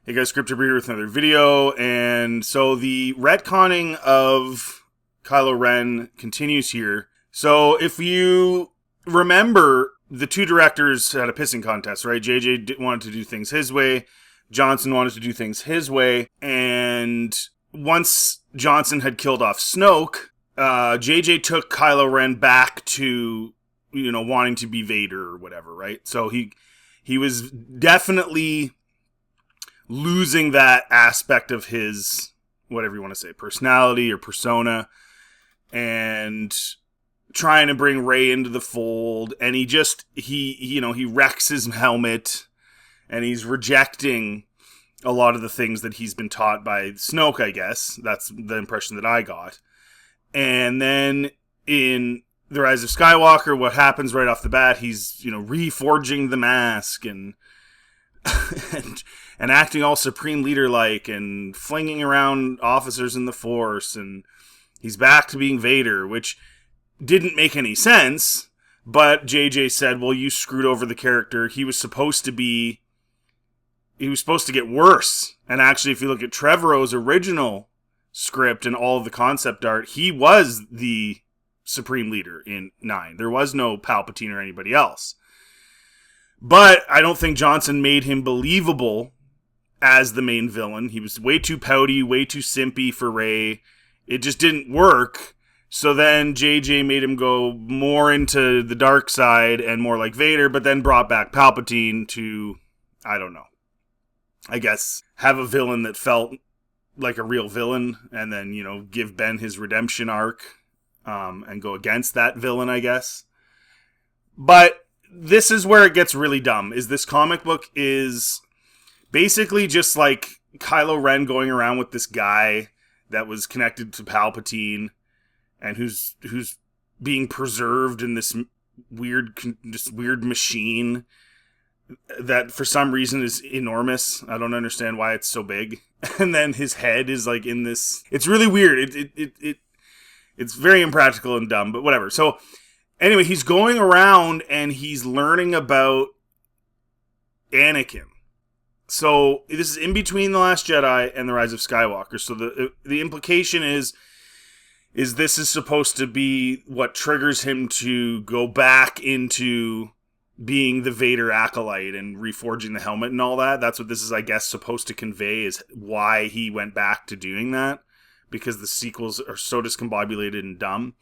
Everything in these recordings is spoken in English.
Hey guys, Scripture here with another video, and so the retconning of Kylo Ren continues here. So if you remember, the two directors had a pissing contest, right? JJ wanted to do things his way, Johnson wanted to do things his way, and once Johnson had killed off Snoke, JJ took Kylo Ren back to, wanting to be Vader or whatever, right? So he was definitely losing that aspect of his, whatever you want to say, personality or persona, and trying to bring Rey into the fold. And he wrecks his helmet, and he's rejecting a lot of the things that he's been taught by Snoke, I guess. That's the impression that I got. And then in The Rise of Skywalker, what happens right off the bat, he's, reforging the mask and and acting all Supreme Leader-like and flinging around officers in the Force, and he's back to being Vader, which didn't make any sense, but JJ said, well, you screwed over the character. He was supposed to get worse. And actually, if you look at Trevorrow's original script and all of the concept art, he was the Supreme Leader in 9. There was no Palpatine or anybody else. But I don't think Johnson made him believable as the main villain. He was way too pouty, way too simpy for Rey. It just didn't work. So then JJ made him go more into the dark side and more like Vader, but then brought back Palpatine to, I don't know, I guess, have a villain that felt like a real villain, and then, give Ben his redemption arc, and go against that villain, I guess. But this is where it gets really dumb, is this comic book is basically just like Kylo Ren going around with this guy that was connected to Palpatine and who's being preserved in this weird machine that for some reason is enormous. I don't understand why it's so big. And then his head is like in this, it's really weird. It's very impractical and dumb, but whatever. So anyway, he's going around and he's learning about Anakin. So this is in between The Last Jedi and The Rise of Skywalker. So the implication is this is supposed to be what triggers him to go back into being the Vader acolyte and reforging the helmet and all that. That's what this is, I guess, supposed to convey, is why he went back to doing that, because the sequels are so discombobulated and dumb.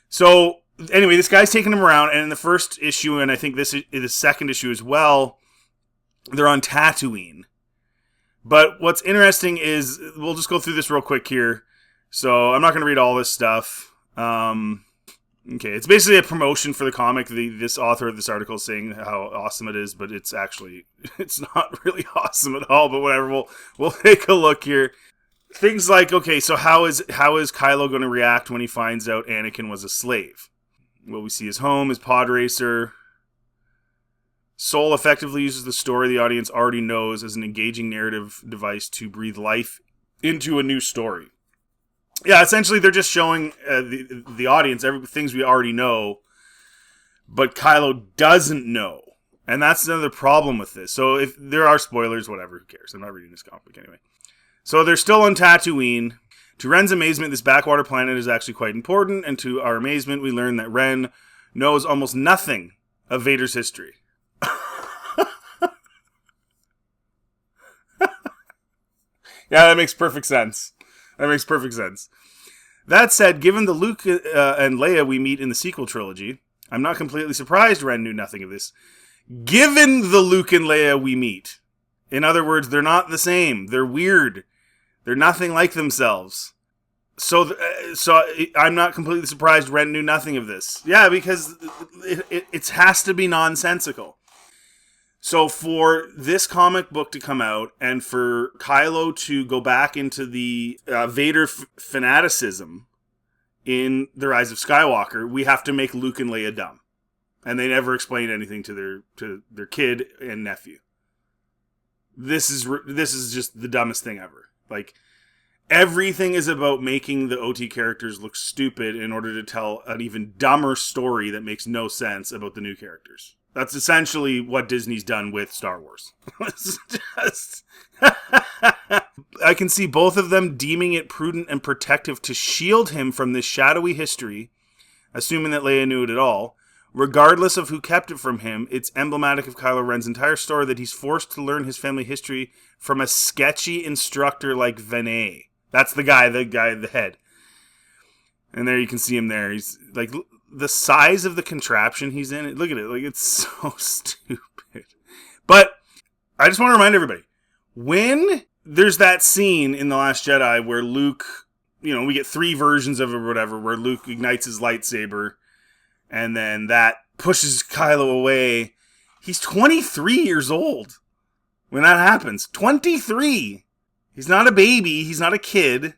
So anyway, this guy's taking him around, and in the first issue, and I think this is the second issue as well, they're on Tatooine. But what's interesting is, we'll just go through this real quick here. So I'm not going to read all this stuff. Okay, it's basically a promotion for the comic. This author of this article is saying how awesome it is, but it's not really awesome at all. But whatever, we'll take a look here. Things like, okay, so how is Kylo going to react when he finds out Anakin was a slave? Well, we see his home, his pod racer. Soul effectively uses the story the audience already knows as an engaging narrative device to breathe life into a new story. Yeah, essentially they're just showing the audience things we already know, but Kylo doesn't know. And that's another problem with this. So if there are spoilers, whatever, who cares? I'm not reading this comic anyway. So they're still on Tatooine. To Ren's amazement, this backwater planet is actually quite important, and to our amazement, we learn that Ren knows almost nothing of Vader's history. Yeah, that makes perfect sense. That said, given the Luke and Leia we meet in the sequel trilogy, I'm not completely surprised Ren knew nothing of this. Given the Luke and Leia we meet. In other words, they're not the same. They're weird. They're nothing like themselves. So I'm not completely surprised Ren knew nothing of this. Yeah, because it has to be nonsensical. So for this comic book to come out and for Kylo to go back into the Vader fanaticism in The Rise of Skywalker, we have to make Luke and Leia dumb. And they never explain anything to their kid and nephew. This is just the dumbest thing ever. Like, everything is about making the OT characters look stupid in order to tell an even dumber story that makes no sense about the new characters. That's essentially what Disney's done with Star Wars. It's just... I can see both of them deeming it prudent and protective to shield him from this shadowy history, assuming that Leia knew it at all. Regardless of who kept it from him, it's emblematic of Kylo Ren's entire story that he's forced to learn his family history from a sketchy instructor like Vinay. That's the guy, the head. And there you can see him there. He's like, the size of the contraption he's in, look at it, like it's so stupid. But I just want to remind everybody, when there's that scene in The Last Jedi where Luke, we get 3 versions of it or whatever, where Luke ignites his lightsaber and then that pushes Kylo away. He's 23 years old when that happens. 23! He's not a baby. He's not a kid.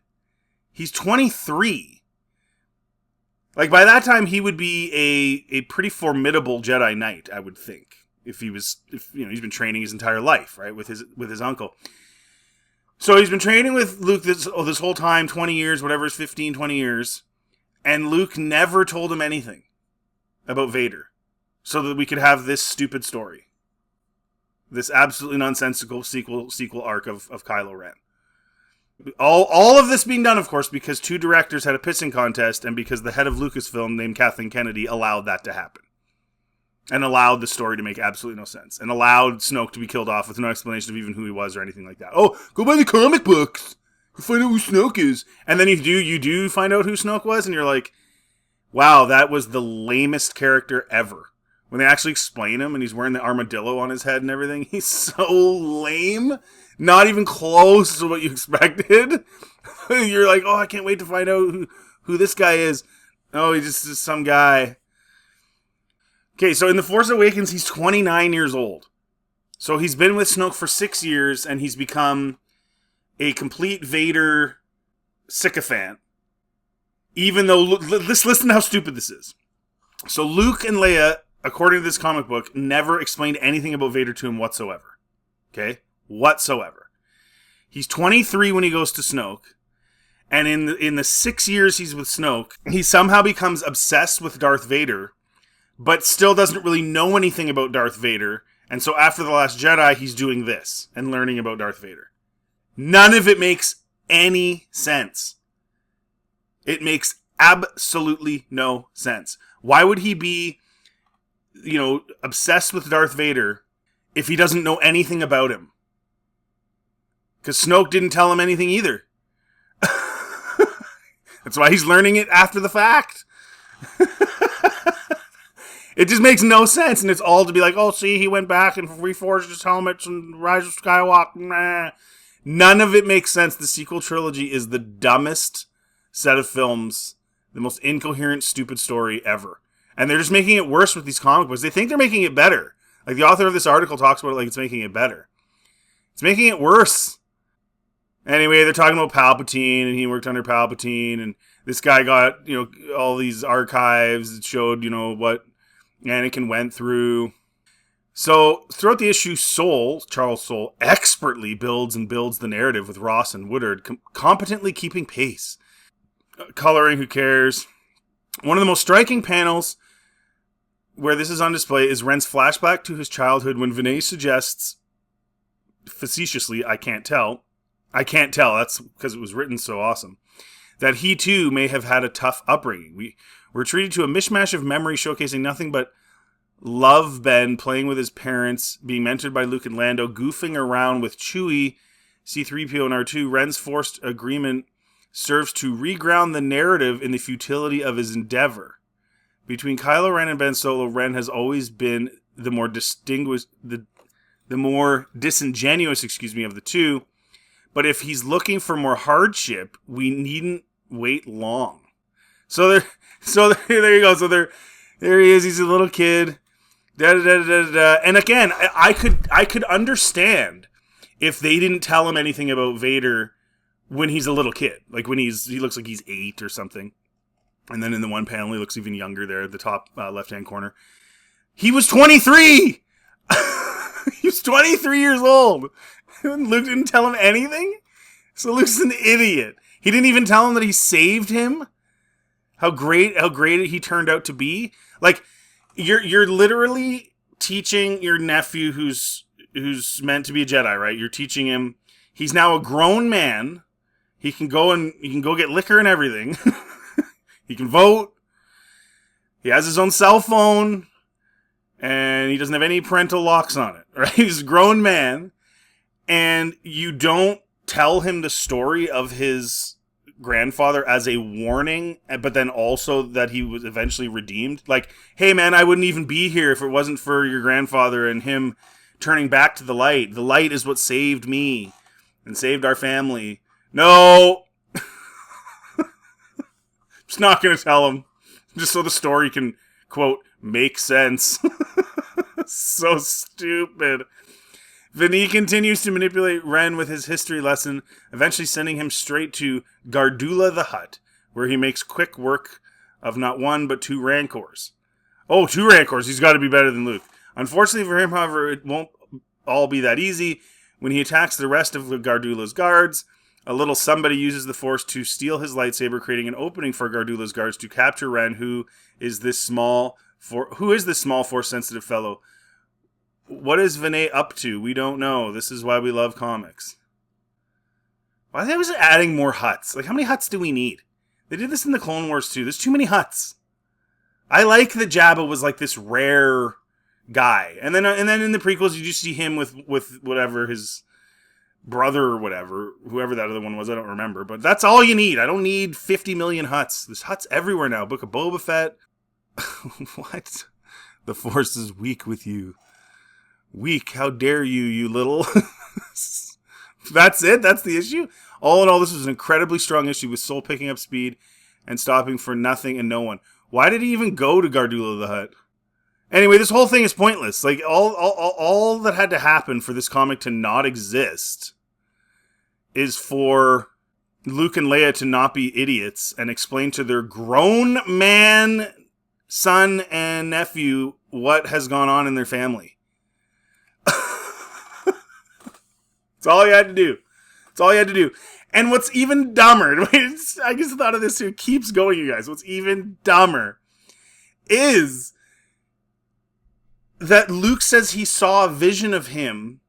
He's 23. Like, by that time, he would be a pretty formidable Jedi Knight, I would think. If he's been training his entire life, right, with his uncle. So he's been training with Luke this whole time, 20 years, whatever is 15, 20 years. And Luke never told him anything about Vader. So that we could have this stupid story. This absolutely nonsensical sequel arc of Kylo Ren. All of this being done, of course, because 2 directors had a pissing contest and because the head of Lucasfilm, named Kathleen Kennedy, allowed that to happen. And allowed the story to make absolutely no sense. And allowed Snoke to be killed off with no explanation of even who he was or anything like that. Oh, go buy the comic books! Find out who Snoke is! And then you do find out who Snoke was, and you're like, wow, that was the lamest character ever. When they actually explain him and he's wearing the armadillo on his head and everything, he's so lame. Not even close to what you expected. You're like, oh, I can't wait to find out who this guy is. Oh, he's just some guy. Okay, so in The Force Awakens, he's 29 years old. So he's been with Snoke for 6 years, and he's become a complete Vader sycophant. Even though, listen to how stupid this is. So Luke and Leia, according to this comic book, never explained anything about Vader to him whatsoever. Okay? Whatsoever. He's 23 when he goes to Snoke. And in the 6 years he's with Snoke, he somehow becomes obsessed with Darth Vader, but still doesn't really know anything about Darth Vader. And so after The Last Jedi, he's doing this and learning about Darth Vader. None of it makes any sense. It makes absolutely no sense. Why would he be, obsessed with Darth Vader if he doesn't know anything about him? Because Snoke didn't tell him anything either. That's why he's learning it after the fact. It just makes no sense, and it's all to be like, oh, see, he went back and reforged his helmets and Rise of Skywalker. Nah. None of it makes sense. The sequel trilogy is the dumbest set of films, the most incoherent, stupid story ever. And they're just making it worse with these comic books. They think they're making it better. Like, the author of this article talks about it like it's making it better. It's making it worse. Anyway, they're talking about Palpatine, and he worked under Palpatine, and this guy got, all these archives that showed, what Anakin went through. So, throughout the issue, Charles Soule, expertly builds the narrative with Ross and Woodard, competently keeping pace. Coloring, who cares? One of the most striking panels where this is on display is Ren's flashback to his childhood when Vinay suggests, facetiously, I can't tell, that's because it was written so awesome, that he too may have had a tough upbringing. We're treated to a mishmash of memory showcasing nothing but Love Ben playing with his parents, being mentored by Luke and Lando, goofing around with Chewie, C-3PO and R2. Ren's forced agreement serves to reground the narrative in the futility of his endeavor. Between Kylo Ren and Ben Solo, Ren has always been the more disingenuous, of the two. But if he's looking for more hardship, we needn't wait long. So there you go. So there he is. He's a little kid. And again, I could understand if they didn't tell him anything about Vader when he's a little kid. Like when he looks like he's 8 or something. And then in the one panel, he looks even younger there at the top left-hand corner. He was 23! He was 23 years old. Luke didn't tell him anything? So Luke's an idiot. He didn't even tell him that he saved him? How great he turned out to be? Like, you're literally teaching your nephew who's meant to be a Jedi, right? You're teaching him. He's now a grown man. He can go get liquor and everything. He can vote. He has his own cell phone. And he doesn't have any parental locks on it, right? He's a grown man. And you don't tell him the story of his grandfather as a warning, but then also that he was eventually redeemed. Like, hey man, I wouldn't even be here if it wasn't for your grandfather and him turning back to the light. The light is what saved me and saved our family. No! Just not going to tell him. Just so the story can, quote, make sense. So stupid. Vinny continues to manipulate Ren with his history lesson, eventually sending him straight to Gardula the Hutt, where he makes quick work of not one, but 2 Rancors. Oh, 2 Rancors. He's got to be better than Luke. Unfortunately for him, however, it won't all be that easy. When he attacks the rest of Gardula's guards, a little somebody uses the Force to steal his lightsaber, creating an opening for Gardula's guards to capture Ren, who is this small Force-sensitive fellow. What is Vinay up to? We don't know. This is why we love comics. Why are they always adding more Hutts? Like, how many Hutts do we need? They did this in the Clone Wars too. There's too many Hutts. I like that Jabba was like this rare guy, and then in the prequels you just see him with whatever his brother or whatever, whoever that other one was. I don't remember, but that's all you need. I don't need 50 million Hutts. There's Hutts everywhere now. Book of Boba Fett. What? The Force is weak with you. Weak, how dare you, you little... That's it? That's the issue? All in all, this was an incredibly strong issue with Soul picking up speed and stopping for nothing and no one. Why did he even go to Gardula the Hutt? Anyway, this whole thing is pointless. Like, all that had to happen for this comic to not exist is for Luke and Leia to not be idiots and explain to their grown man, son, and nephew what has gone on in their family. That's all you had to do. That's all you had to do. And what's even dumber, I just thought of this here, keeps going, you guys. What's even dumber is that Luke says he saw a vision of him,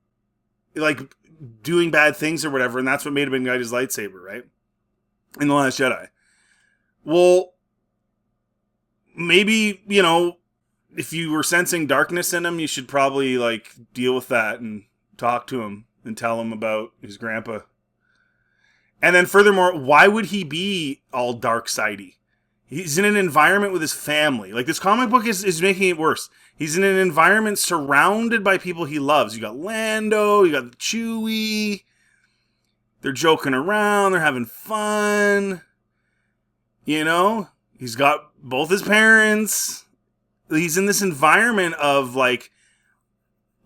like, doing bad things or whatever, and that's what made him ignite his lightsaber, right? In The Last Jedi. Well, maybe, you know, if you were sensing darkness in him, you should probably, like, deal with that and talk to him and tell him about his grandpa. And then furthermore, why would he be all dark-sidey? He's in an environment with his family. Like, this comic book is making it worse. He's in an environment surrounded by people he loves. You got Lando, you got Chewie. They're joking around, they're having fun. You know? He's got both his parents. He's in this environment of, like,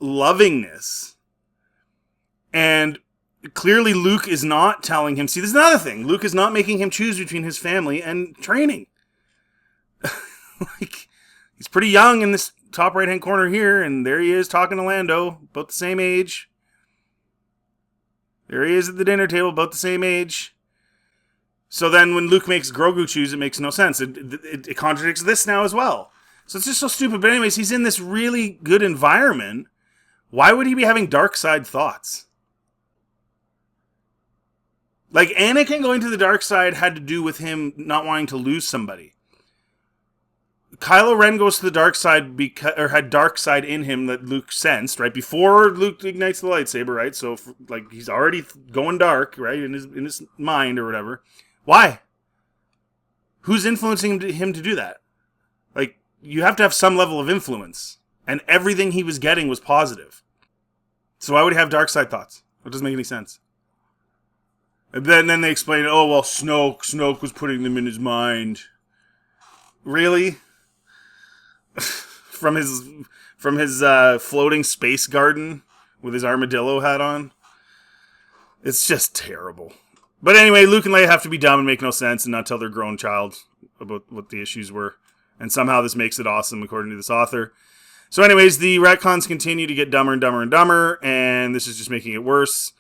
lovingness. And clearly Luke is not telling him... See, this is another thing. Luke is not making him choose between his family and training. Like, he's pretty young in this top right-hand corner here, and there he is talking to Lando, about the same age. There he is at the dinner table, about the same age. So then when Luke makes Grogu choose, it makes no sense. It contradicts this now as well. So it's just so stupid. But anyways, he's in this really good environment. Why would he be having dark side thoughts? Like, Anakin going to the dark side had to do with him not wanting to lose somebody. Kylo Ren goes to the dark side or had dark side in him that Luke sensed, right? Before Luke ignites the lightsaber, right? So, like, he's already going dark, right? In his mind or whatever. Why? Who's influencing him to do that? Like, you have to have some level of influence. And everything he was getting was positive. So why would he have dark side thoughts? It doesn't make any sense. And then they explain, oh, well, Snoke was putting them in his mind. Really? From his floating space garden with his armadillo hat on? It's just terrible. But anyway, Luke and Leia have to be dumb and make no sense and not tell their grown child about what the issues were. And somehow this makes it awesome, according to this author. So anyways, the retcons continue to get dumber and dumber and dumber, and this is just making it worse.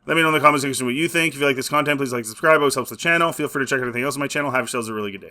Let me know in the comment section what you think. If you like this content, please like and subscribe. It always helps the channel. Feel free to check out anything else on my channel. Have yourselves a really good day.